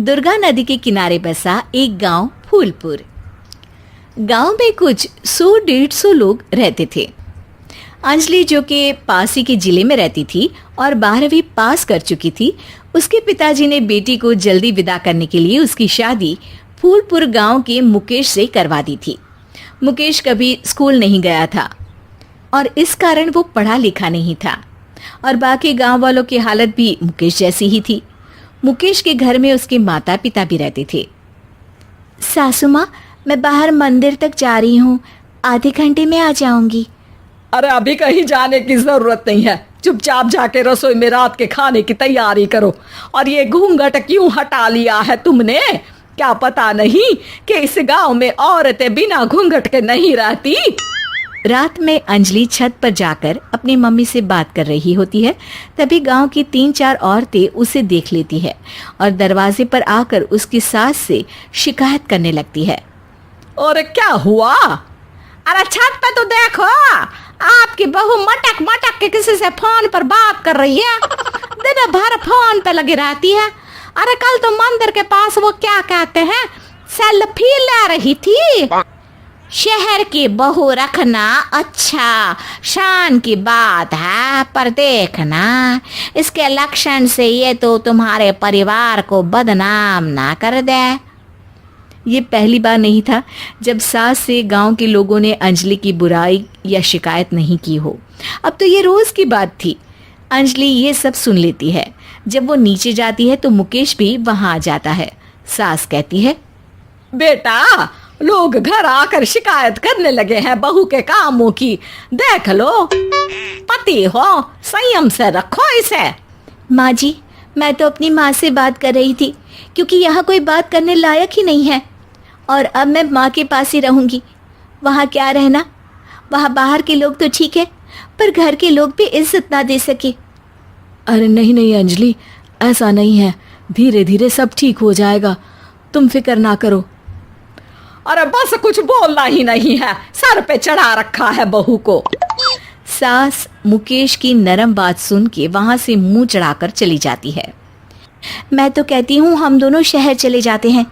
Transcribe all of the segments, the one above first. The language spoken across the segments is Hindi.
दुर्गा नदी के किनारे बसा एक गांव फूलपुर। गांव में कुछ 100-150 लोग रहते थे। अंजलि, जो कि पास ही के जिले में रहती थी और 12वीं पास कर चुकी थी, उसके पिताजी ने बेटी को जल्दी विदा करने के लिए उसकी शादी फूलपुर गांव के मुकेश से करवा दी थी। मुकेश कभी स्कूल नहीं गया था और इस कारण वो पढ़ा लिखा नहीं था और बाकी गांव वालों की हालत भी मुकेश जैसी ही थी। मुकेश के घर में उसके माता पिता भी रहते थे। सासू माँ, मैं बाहर मंदिर तक जा रही हूँ, आधे घंटे में आ जाऊंगी। अरे अभी कहीं जाने की जरूरत नहीं है, चुपचाप जाके रसोई में रात के खाने की तैयारी करो। और ये घूंघट क्यों हटा लिया है तुमने? क्या पता नहीं कि इस गांव में औरतें बिना घूंघट के नहीं रहती? रात में अंजलि छत पर जाकर अपनी मम्मी से बात कर रही होती है। तभी गांव की 3-4 औरतें उसे देख लेती है और दरवाजे पर आकर उसकी सास से शिकायत करने लगती है। और क्या हुआ? अरे छत पे तो देखो, आपकी बहू मटक मटक के किसी से फोन पर बात कर रही है। दिन भर फोन पे लगी रहती है। अरे कल तो मंदिर के पास वो क्या कहते हैं, सेल्फी ले रही थी। शहर की बहू रखना अच्छा शान की बात है, पर देखना इसके लक्षण से ये तो तुम्हारे परिवार को बदनाम ना कर दे। ये पहली बार नहीं था जब सास से गांव के लोगों ने अंजलि की बुराई या शिकायत नहीं की हो। अब तो ये रोज की बात थी। अंजलि ये सब सुन लेती है। जब वो नीचे जाती है तो मुकेश भी वहां आ जाता है। सास कहती है, बेटा, लोग घर आकर शिकायत करने लगे हैं बहू के कामों की, देख लो। पति हो, संयम से रखो इसे। माँ जी, मैं तो अपनी माँ से बात कर रही थी क्योंकि यहाँ कोई बात करने लायक ही नहीं है और अब मैं माँ के पास ही रहूंगी। वहाँ क्या रहना, वहाँ बाहर के लोग तो ठीक है पर घर के लोग भी इज्जत ना दे सके। अरे नहीं नहीं अंजलि, ऐसा नहीं है, धीरे धीरे सब ठीक हो जाएगा, तुम फिक्र ना करो। अरे बस कुछ बोलना ही नहीं है, सर पे चढ़ा रखा है बहू को। सास मुकेश की नरम बात सुन के वहां से मुंह चढ़ाकर चली जाती है। मैं तो कहती हूँ हम दोनों शहर चले जाते हैं।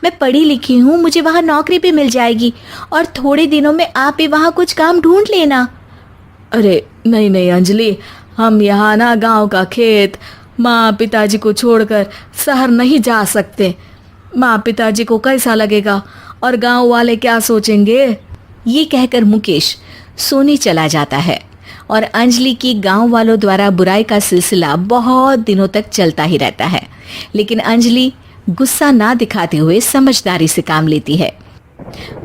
मैं पढ़ी लिखी हूँ, मुझे वहाँ नौकरी भी मिल जाएगी और थोड़े दिनों में आप भी वहाँ कुछ काम ढूंढ लेना। अरे नहीं नहीं अंजलि, हम यहाँ ना गांव का खेत, माँ पिताजी को छोड़कर शहर नहीं जा सकते। माँ पिताजी को कैसा लगेगा और गांव वाले क्या सोचेंगे? ये कहकर मुकेश सोने चला जाता है और अंजलि की गांव वालों द्वारा बुराई का सिलसिला बहुत दिनों तक चलता ही रहता है। लेकिन अंजलि गुस्सा ना दिखाते हुए समझदारी से काम लेती है।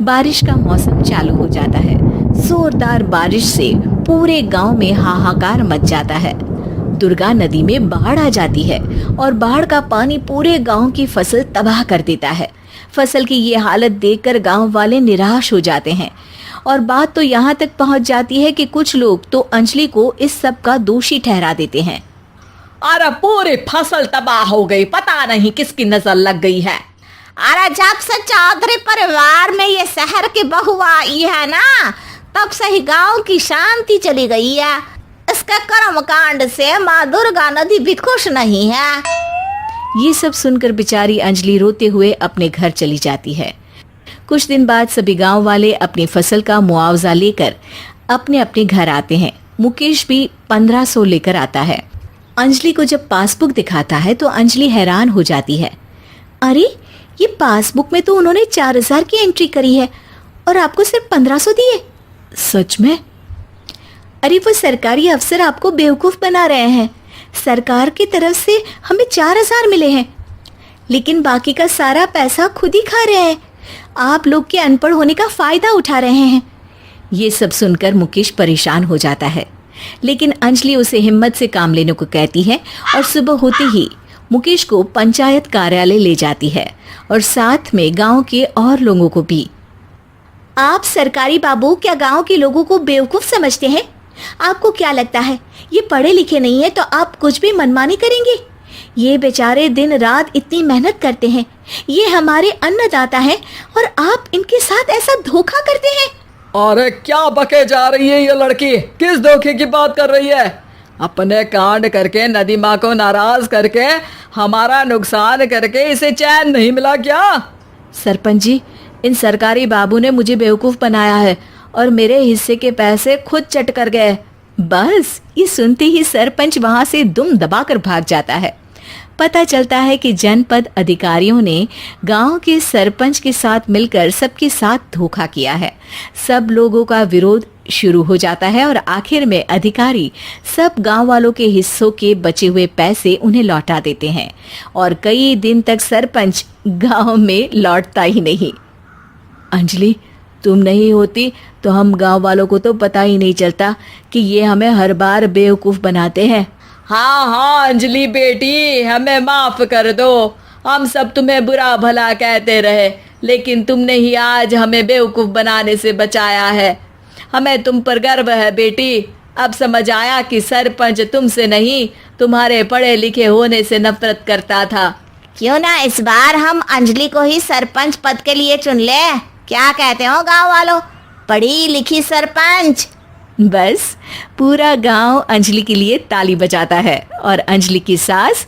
बारिश का मौसम चालू हो जाता है। जोरदार बारिश से पूरे गांव में हाहाकार मच जाता है। दुर्गा नदी में बाढ़ आ जाती है और बाढ़ का पानी पूरे गांव की फसल तबाह कर देता है। फसल की ये हालत देखकर गांव वाले निराश हो जाते हैं और बात तो यहाँ तक पहुँच जाती है कि कुछ लोग तो अंजलि को इस सब का दोषी ठहरा देते हैं। अरे पूरी फसल तबाह हो गई, पता नहीं किसकी नजर लग गई है। अरे जब से चौधरी परिवार में ये शहर की बहू आई है ना, तब से ही गांव की शांति चली गई है। इसके कर्म कांड से माँ दुर्गा नदी भी खुश नहीं है। ये सब सुनकर बेचारी अंजलि रोते हुए अपने घर चली जाती है। कुछ दिन बाद सभी गांव वाले अपनी फसल का मुआवजा लेकर अपने अपने घर आते हैं। मुकेश भी 1500 लेकर आता है। अंजलि को जब पासबुक दिखाता है तो अंजलि हैरान हो जाती है। अरे, ये पासबुक में तो उन्होंने 4000 की एंट्री करी है और आपको सिर्फ 1500 दिए। सच में? अरे, वो सरकारी अफसर आपको बेवकूफ बना रहे हैं। सरकार की तरफ से हमें 4000 मिले हैं लेकिन बाकी का सारा पैसा खुद ही खा रहे हैं। आप लोग के अनपढ़ होने का फायदा उठा रहे हैं। ये सब सुनकर मुकेश परेशान हो जाता है लेकिन अंजलि उसे हिम्मत से काम लेने को कहती है और सुबह होते ही मुकेश को पंचायत कार्यालय ले जाती है और साथ में गांव के और लोगों को भी। आप सरकारी बाबू क्या गांव के लोगों को बेवकूफ समझते हैं? आपको क्या लगता है ये पढ़े लिखे नहीं है तो आप कुछ भी मनमानी करेंगे? ये बेचारे दिन रात इतनी मेहनत करते हैं, ये हमारे अन्नदाता हैं और आप इनके साथ ऐसा धोखा करते हैं। अरे क्या बके जा रही है ये लड़की, किस धोखे की बात कर रही है? अपने कांड करके नदी माँ को नाराज करके हमारा नुकसान करके इसे चैन नहीं मिला क्या? सरपंच जी, इन सरकारी बाबू ने मुझे बेवकूफ बनाया है और मेरे हिस्से के पैसे खुद चट कर गए। बस ये सुनते ही सरपंच वहां से दुम दबाकर भाग जाता है। पता चलता है कि जनपद अधिकारियों ने गांव के सरपंच के साथ मिलकर सबके साथ धोखा किया है। सब लोगों का विरोध शुरू हो जाता है और आखिर में अधिकारी सब गांव वालों के हिस्सों के बचे हुए पैसे उन्हें लौटा देते हैं और कई दिन तक सरपंच गांव में लौटता ही नहीं। अंजलि, तुम नहीं होती तो हम गांव वालों को तो पता ही नहीं चलता कि ये हमें हर बार बेवकूफ बनाते हैं। हाँ हाँ अंजलि बेटी, हमें माफ कर दो। हम सब तुम्हें बुरा भला कहते रहे, लेकिन तुमने ही आज हमें बेवकूफ बनाने से बचाया है। हमें तुम पर गर्व है बेटी। अब समझ आया कि सरपंच तुमसे नहीं, तुम्हारे पढ़े लिखे होने से नफरत करता था। क्यों ना इस बार हम अंजलि को ही सरपंच पद के लिए चुन ले? क्या कहते हो गांव वालों? पढ़ी लिखी सरपंच। बस पूरा गांव अंजलि के लिए ताली बजाता है और अंजलि की सास